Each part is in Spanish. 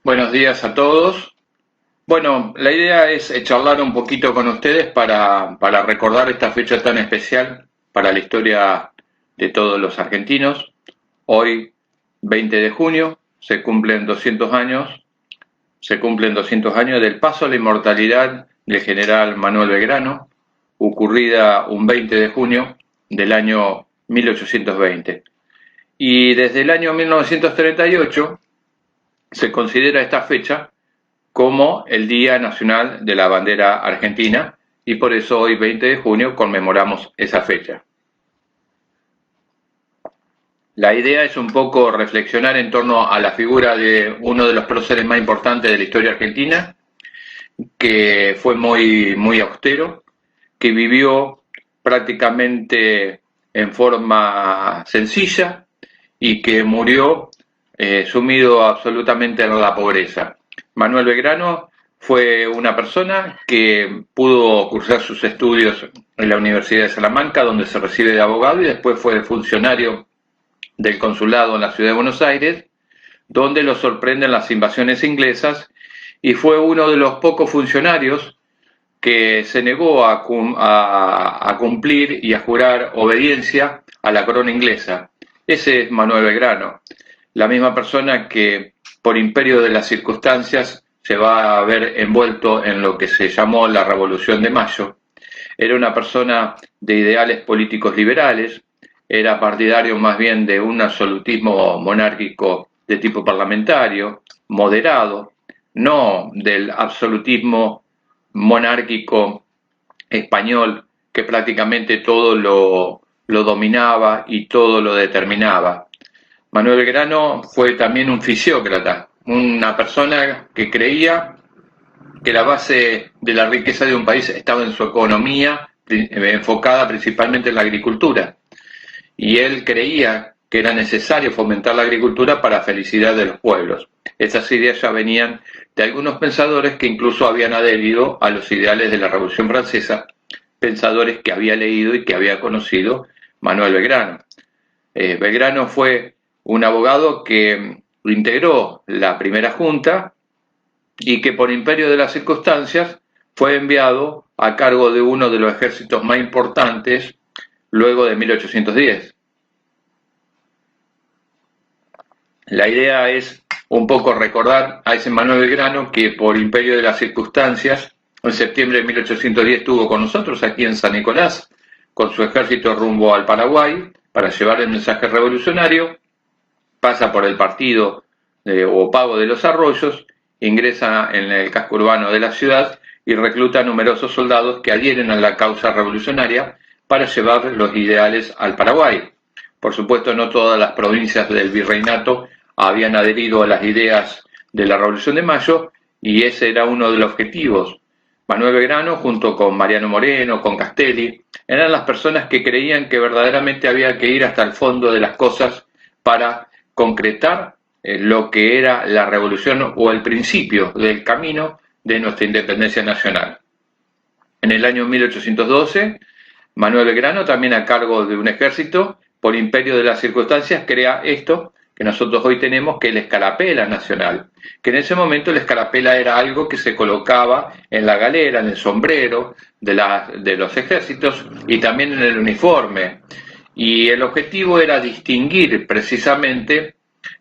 Buenos días a todos. Bueno, la idea es charlar un poquito con ustedes para recordar esta fecha tan especial para la historia de todos los argentinos. Hoy, 20 de junio, se cumplen 200 años del paso a la inmortalidad del general Manuel Belgrano, ocurrida un 20 de junio del año 1820. Y desde el año 1938 se considera esta fecha como el Día Nacional de la Bandera Argentina y por eso hoy 20 de junio conmemoramos esa fecha. La idea es un poco reflexionar en torno a la figura de uno de los próceres más importantes de la historia argentina, que fue muy austero, que vivió prácticamente en forma sencilla y que murió sumido absolutamente en la pobreza. Manuel Belgrano fue una persona que pudo cursar sus estudios en la Universidad de Salamanca, donde se recibe de abogado, y después fue funcionario del consulado en la ciudad de Buenos Aires, donde lo sorprenden las invasiones inglesas, y fue uno de los pocos funcionarios que se negó a cumplir y a jurar obediencia a la corona inglesa. Ese es Manuel Belgrano, la misma persona que por imperio de las circunstancias se va a ver envuelto en lo que se llamó la Revolución de Mayo. Era una persona de ideales políticos liberales, era partidario más bien de un absolutismo monárquico de tipo parlamentario, moderado, no del absolutismo monárquico español que prácticamente todo lo dominaba y todo lo determinaba. Manuel Belgrano fue también un fisiócrata, una persona que creía que la base de la riqueza de un país estaba en su economía, enfocada principalmente en la agricultura. Y él creía que era necesario fomentar la agricultura para la felicidad de los pueblos. Esas ideas ya venían de algunos pensadores que incluso habían adherido a los ideales de la Revolución Francesa, pensadores que había leído y que había conocido Manuel Belgrano. Belgrano fue un abogado que integró la primera junta y que por imperio de las circunstancias fue enviado a cargo de uno de los ejércitos más importantes luego de 1810. La idea es un poco recordar a ese Manuel Belgrano que por imperio de las circunstancias en septiembre de 1810 estuvo con nosotros aquí en San Nicolás con su ejército rumbo al Paraguay para llevar el mensaje revolucionario, pasa por el partido o Pago de los Arroyos, ingresa en el casco urbano de la ciudad y recluta a numerosos soldados que adhieren a la causa revolucionaria para llevar los ideales al Paraguay. Por supuesto, no todas las provincias del virreinato habían adherido a las ideas de la Revolución de Mayo y ese era uno de los objetivos. Manuel Belgrano, junto con Mariano Moreno, con Castelli, eran las personas que creían que verdaderamente había que ir hasta el fondo de las cosas para concretar lo que era la revolución o el principio del camino de nuestra independencia nacional. En el año 1812, Manuel Belgrano, también a cargo de un ejército, por imperio de las circunstancias, crea esto que nosotros hoy tenemos, que es la escarapela nacional, que en ese momento la escarapela era algo que se colocaba en la galera, en el sombrero de los ejércitos y también en el uniforme. Y el objetivo era distinguir precisamente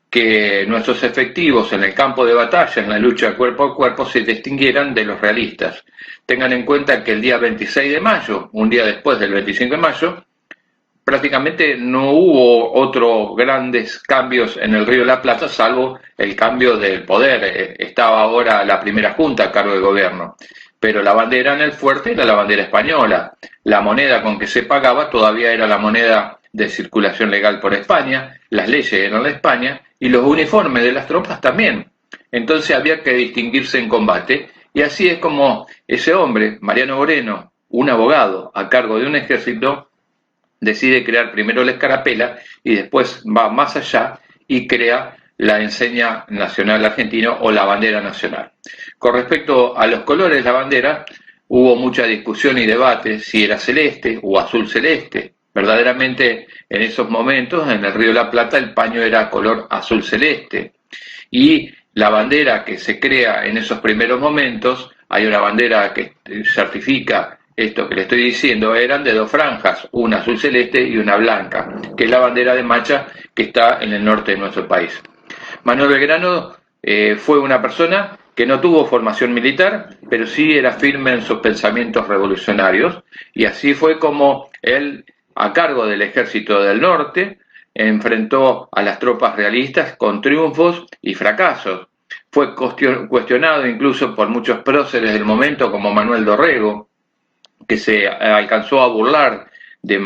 que nuestros efectivos en el campo de batalla, en la lucha cuerpo a cuerpo, se distinguieran de los realistas. Tengan en cuenta que el día 26 de mayo, un día después del 25 de mayo, prácticamente no hubo otros grandes cambios en el Río de la Plata, salvo el cambio del poder. Estaba ahora la primera junta a cargo del gobierno, pero la bandera en el fuerte era la bandera española. La moneda con que se pagaba todavía era la moneda de circulación legal por España, las leyes eran de España y los uniformes de las tropas también. Entonces había que distinguirse en combate y así es como ese hombre, Mariano Moreno, un abogado a cargo de un ejército, decide crear primero la escarapela y después va más allá y crea la enseña nacional argentina o la bandera nacional. Con respecto a los colores de la bandera, hubo mucha discusión y debate si era celeste o azul celeste. Verdaderamente en esos momentos en el Río de la Plata el paño era color azul celeste y la bandera que se crea en esos primeros momentos, hay una bandera que certifica esto que le estoy diciendo, eran de dos franjas, una azul celeste y una blanca, que es la bandera de Macha que está en el norte de nuestro país. Manuel Belgrano fue una persona que no tuvo formación militar, pero sí era firme en sus pensamientos revolucionarios, y así fue como él, a cargo del Ejército del Norte, enfrentó a las tropas realistas con triunfos y fracasos. Fue cuestionado incluso por muchos próceres del momento, como Manuel Dorrego, que se alcanzó a burlar de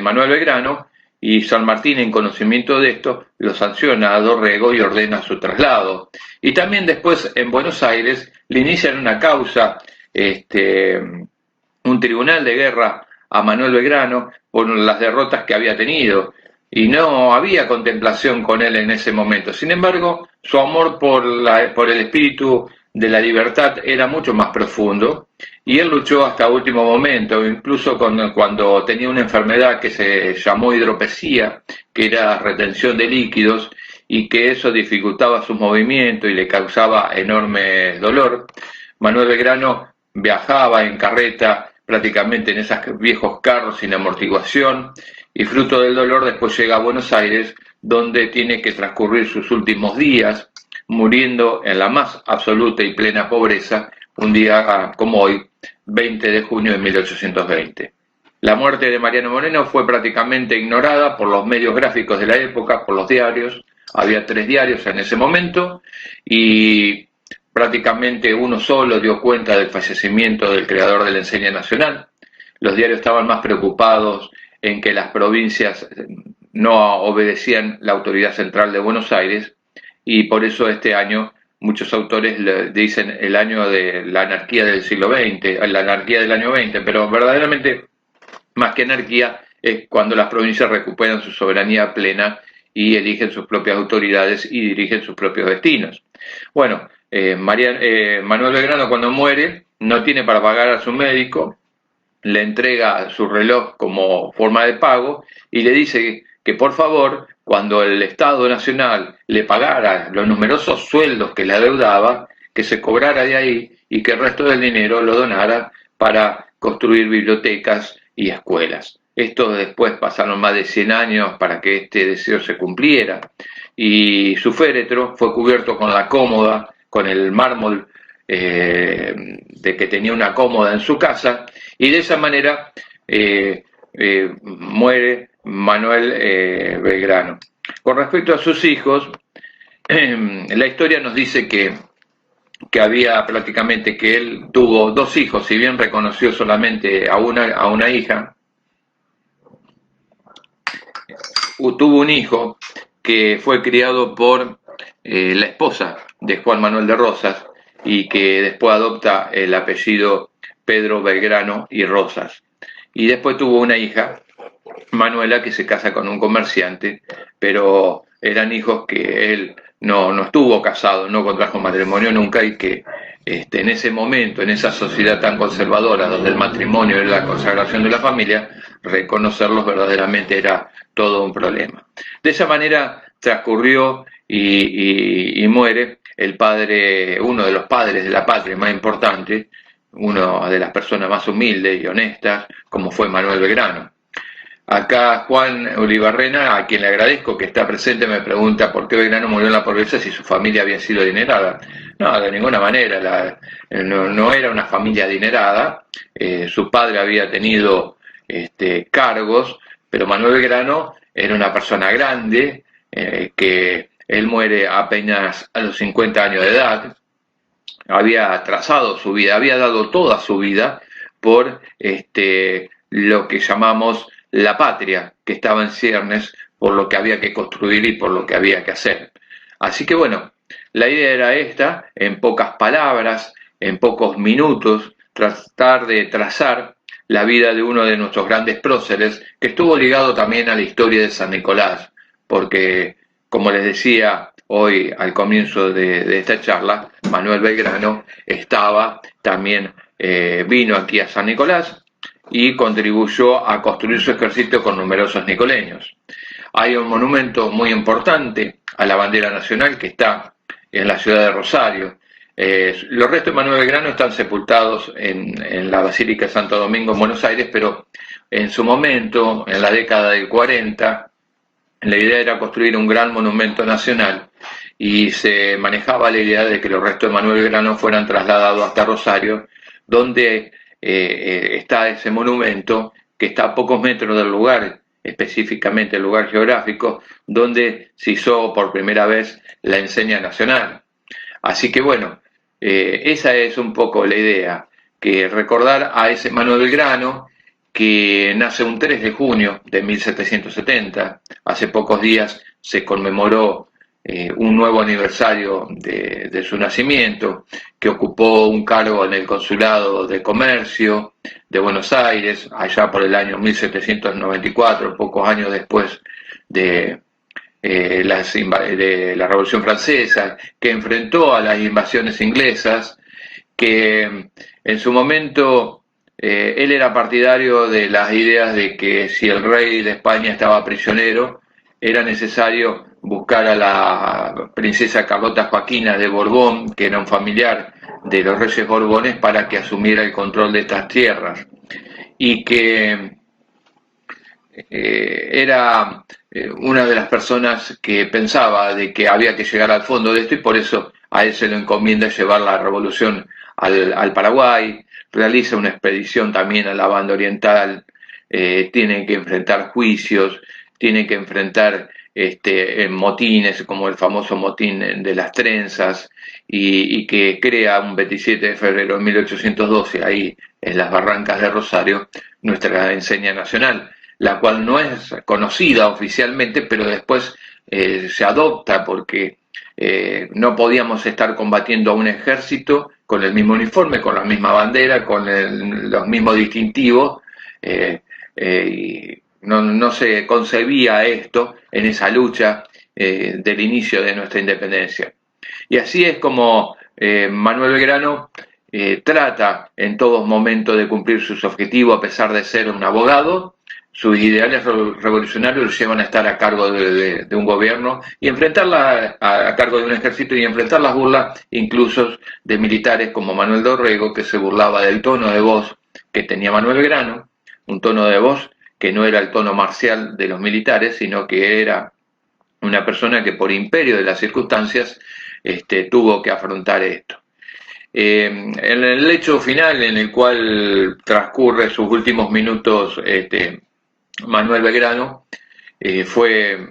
Manuel Belgrano, y San Martín, en conocimiento de esto, lo sanciona a Dorrego y ordena su traslado. Y también después en Buenos Aires le inician una causa, un tribunal de guerra a Manuel Belgrano por las derrotas que había tenido, y no había contemplación con él en ese momento. Sin embargo, su amor por el espíritu de la libertad era mucho más profundo, y él luchó hasta último momento, incluso cuando tenía una enfermedad que se llamó hidropesía, que era retención de líquidos, y que eso dificultaba sus movimientos y le causaba enorme dolor. Manuel Belgrano viajaba en carreta, prácticamente en esos viejos carros sin amortiguación, y fruto del dolor después llega a Buenos Aires, donde tiene que transcurrir sus últimos días, muriendo en la más absoluta y plena pobreza, un día como hoy, 20 de junio de 1820. La muerte de Mariano Moreno fue prácticamente ignorada por los medios gráficos de la época, por los diarios. Había 3 diarios en ese momento, y prácticamente uno solo dio cuenta del fallecimiento del creador de la enseña nacional. Los diarios estaban más preocupados en que las provincias no obedecían la autoridad central de Buenos Aires, y por eso este año muchos autores le dicen el año de la anarquía del siglo XX, la anarquía del año 20, pero verdaderamente más que anarquía es cuando las provincias recuperan su soberanía plena y eligen sus propias autoridades y dirigen sus propios destinos. Bueno, Manuel Belgrano, cuando muere, no tiene para pagar a su médico, le entrega su reloj como forma de pago y le dice que por favor, cuando el Estado Nacional le pagara los numerosos sueldos que le adeudaba, que se cobrara de ahí y que el resto del dinero lo donara para construir bibliotecas y escuelas. Esto después pasaron más de 100 años para que este deseo se cumpliera, y su féretro fue cubierto con la cómoda, con el mármol de que tenía una cómoda en su casa, y de esa manera muere Manuel Belgrano. Con respecto a sus hijos, la historia nos dice que había prácticamente que él tuvo 2 hijos, si bien reconoció solamente a una hija, tuvo un hijo que fue criado por la esposa de Juan Manuel de Rosas, y que después adopta el apellido Pedro Belgrano y Rosas. Y después tuvo una hija, Manuela, que se casa con un comerciante, pero eran hijos que él no estuvo casado, no contrajo matrimonio nunca, y que en ese momento, en esa sociedad tan conservadora, donde el matrimonio era la consagración de la familia, reconocerlos verdaderamente era todo un problema. De esa manera transcurrió y muere el padre, uno de los padres de la patria más importante, una de las personas más humildes y honestas, como fue Manuel Belgrano. Acá Juan Olivarrena, a quien le agradezco que está presente, me pregunta por qué Belgrano murió en la pobreza si su familia había sido adinerada. No, de ninguna manera, no era una familia adinerada, su padre había tenido cargos, pero Manuel Belgrano era una persona grande, que él muere apenas a los 50 años de edad, había trazado su vida, había dado toda su vida por lo que llamamos la patria, que estaba en ciernes, por lo que había que construir y por lo que había que hacer. Así que bueno, la idea era esta, en pocas palabras, en pocos minutos, tratar de trazar la vida de uno de nuestros grandes próceres, que estuvo ligado también a la historia de San Nicolás, porque, como les decía hoy al comienzo de esta charla, Manuel Belgrano vino aquí a San Nicolás y contribuyó a construir su ejército con numerosos nicoleños. Hay un monumento muy importante a la bandera nacional que está en la ciudad de Rosario. Los restos de Manuel Belgrano están sepultados en la Basílica de Santo Domingo en Buenos Aires, pero en su momento, en la década del 40, la idea era construir un gran monumento nacional y se manejaba la idea de que los restos de Manuel Belgrano fueran trasladados hasta Rosario, donde está ese monumento que está a pocos metros del lugar, específicamente el lugar geográfico, donde se hizo por primera vez la enseña nacional. Así que bueno, esa es un poco la idea, que recordar a ese Manuel Belgrano, que nace un 3 de junio de 1770. Hace pocos días se conmemoró un nuevo aniversario de su nacimiento, que ocupó un cargo en el Consulado de Comercio de Buenos Aires, allá por el año 1794, pocos años después de la Revolución Francesa, que enfrentó a las invasiones inglesas, que en su momento él era partidario de las ideas de que si el rey de España estaba prisionero, era necesario buscar a la princesa Carlota Joaquina de Borbón, que era un familiar de los reyes Borbones, para que asumiera el control de estas tierras. Y que era una de las personas que pensaba de que había que llegar al fondo de esto, y por eso a él se lo encomienda llevar la revolución al Paraguay. Realiza una expedición también a la banda oriental, tiene que enfrentar juicios, tiene que enfrentar motines, como el famoso motín de las trenzas, y que crea un 27 de febrero de 1812, ahí en las barrancas de Rosario, nuestra enseña nacional, la cual no es conocida oficialmente, pero después se adopta porque no podíamos estar combatiendo a un ejército con el mismo uniforme, con la misma bandera, con los mismos distintivos, y no se concebía esto en esa lucha del inicio de nuestra independencia. Y así es como Manuel Belgrano trata en todos momentos de cumplir sus objetivos, a pesar de ser un abogado. Sus ideales revolucionarios lo llevan a estar a cargo de un gobierno y enfrentarla a cargo de un ejército, y enfrentar las burlas incluso de militares como Manuel Dorrego, que se burlaba del tono de voz que tenía Manuel Belgrano, un tono de voz que no era el tono marcial de los militares, sino que era una persona que por imperio de las circunstancias tuvo que afrontar esto. En el hecho final en el cual transcurre sus últimos minutos Manuel Belgrano, fue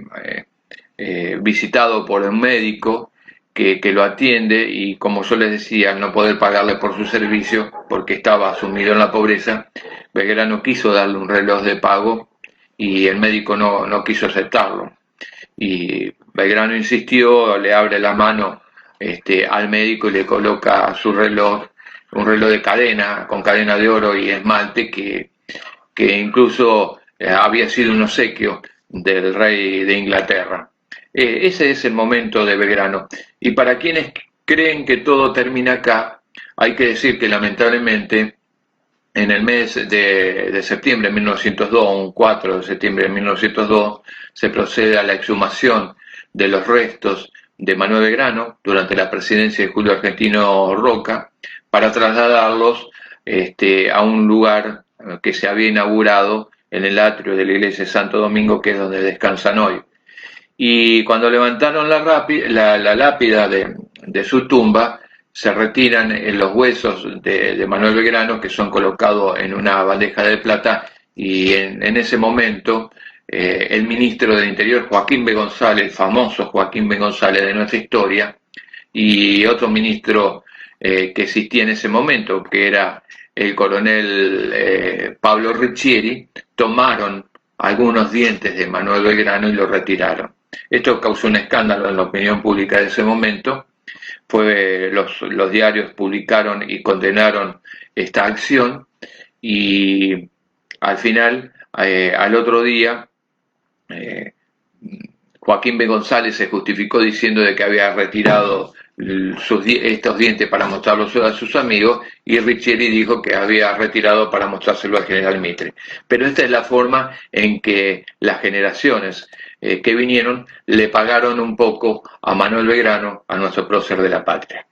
visitado por un médico que lo atiende, y como yo les decía, al no poder pagarle por su servicio porque estaba sumido en la pobreza, Belgrano quiso darle un reloj de pago y el médico no quiso aceptarlo. Y Belgrano insistió, le abre la mano al médico y le coloca su reloj, un reloj de cadena, con cadena de oro y esmalte, que incluso había sido un obsequio del rey de Inglaterra. Ese es el momento de Belgrano. Y para quienes creen que todo termina acá, hay que decir que lamentablemente en el mes de septiembre de 1902, un 4 de septiembre de 1902, se procede a la exhumación de los restos de Manuel Belgrano durante la presidencia de Julio Argentino Roca, para trasladarlos a un lugar que se había inaugurado en el atrio de la iglesia de Santo Domingo, que es donde descansan hoy. Y cuando levantaron la lápida de su tumba, se retiran los huesos de Manuel Belgrano, que son colocados en una bandeja de plata, y en ese momento el ministro del Interior, Joaquín B. González, el famoso Joaquín B. González de nuestra historia, y otro ministro que existía en ese momento, que era el coronel Pablo Riccieri, tomaron algunos dientes de Manuel Belgrano y lo retiraron. Esto causó un escándalo en la opinión pública de ese momento. Los diarios publicaron y condenaron esta acción, y al final, al otro día, Joaquín B. González se justificó diciendo de que había retirado estos dientes para mostrarlos a sus amigos, y Riccieri dijo que había retirado para mostrárselo al general Mitre. Pero esta es la forma en que las generaciones que vinieron le pagaron un poco a Manuel Belgrano, a nuestro prócer de la patria.